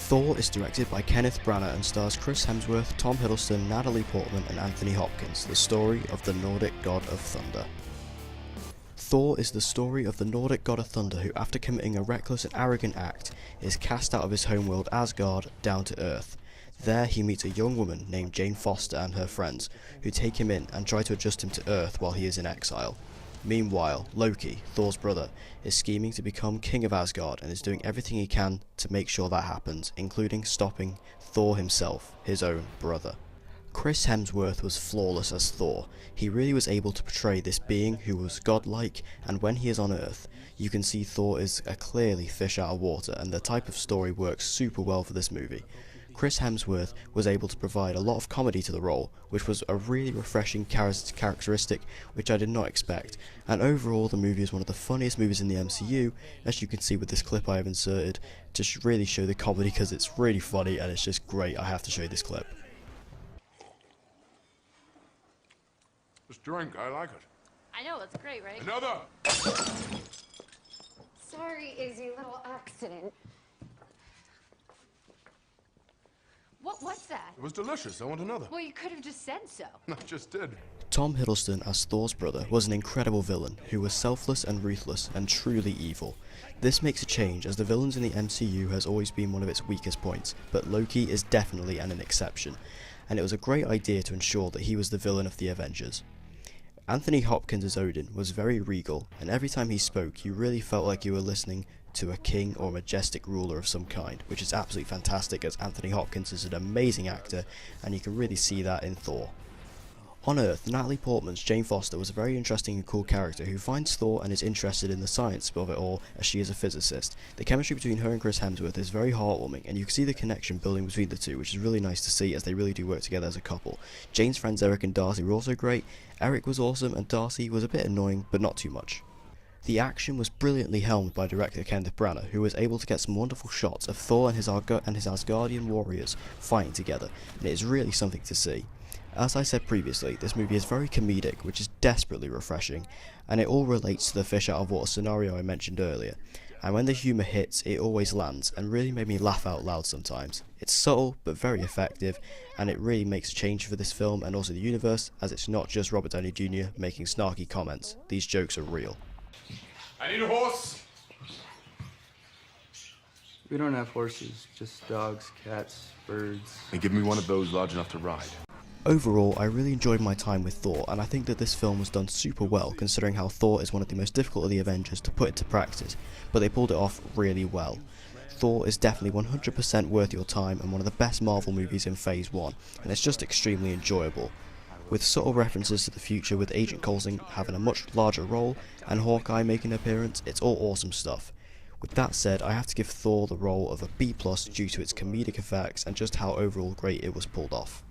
Thor is directed by Kenneth Branagh and stars Chris Hemsworth, Tom Hiddleston, Natalie Portman and Anthony Hopkins, the story of the Nordic god of thunder. Thor is the story of the Nordic god of thunder who, after committing a reckless and arrogant act, is cast out of his homeworld Asgard down to Earth. There he meets a young woman named Jane Foster and her friends, who take him in and try to adjust him to Earth while he is in exile. Meanwhile, Loki, Thor's brother, is scheming to become king of Asgard and is doing everything he can to make sure that happens, including stopping Thor himself, his own brother. Chris Hemsworth was flawless as Thor. He really was able to portray this being who was godlike, and when he is on Earth, you can see Thor is a clearly fish out of water, and the type of story works super well for this movie. Chris Hemsworth was able to provide a lot of comedy to the role, which was a really refreshing characteristic which I did not expect, and overall the movie is one of the funniest movies in the MCU, as you can see with this clip I have inserted, to really show the comedy because it's really funny and it's just great. I have to show you this clip. This drink, I like it. I know, it's great, right? Another! Sorry, Izzy, little accident. What was that? It was delicious. I want another. Well, you could have just said so. I just did. Tom Hiddleston as Thor's brother was an incredible villain who was selfless and ruthless and truly evil. This makes a change as the villains in the MCU has always been one of its weakest points, but Loki is definitely an exception, and it was a great idea to ensure that he was the villain of the Avengers. Anthony Hopkins as Odin was very regal, and every time he spoke you really felt like you were listening to a king or majestic ruler of some kind, which is absolutely fantastic as Anthony Hopkins is an amazing actor and you can really see that in Thor. On Earth, Natalie Portman's Jane Foster was a very interesting and cool character who finds Thor and is interested in the science of it all as she is a physicist. The chemistry between her and Chris Hemsworth is very heartwarming and you can see the connection building between the two, which is really nice to see as they really do work together as a couple. Jane's friends Eric and Darcy were also great. Eric was awesome and Darcy was a bit annoying but not too much. The action was brilliantly helmed by director Kenneth Branagh, who was able to get some wonderful shots of Thor and his Asgardian warriors fighting together, and it is really something to see. As I said previously, this movie is very comedic, which is desperately refreshing, and it all relates to the fish out of water scenario I mentioned earlier, and when the humour hits, it always lands, and really made me laugh out loud sometimes. It's subtle, but very effective, and it really makes a change for this film and also the universe, as it's not just Robert Downey Jr. making snarky comments. These jokes are real. I need a horse! We don't have horses, just dogs, cats, birds. And give me one of those large enough to ride. Overall, I really enjoyed my time with Thor, and I think that this film was done super well considering how Thor is one of the most difficult of the Avengers to put into practice, but they pulled it off really well. Thor is definitely 100% worth your time and one of the best Marvel movies in Phase 1, and it's just extremely enjoyable. With subtle references to the future with Agent Coulson having a much larger role and Hawkeye making an appearance, it's all awesome stuff. With that said, I have to give Thor the role of a B+ due to its comedic effects and just how overall great it was pulled off.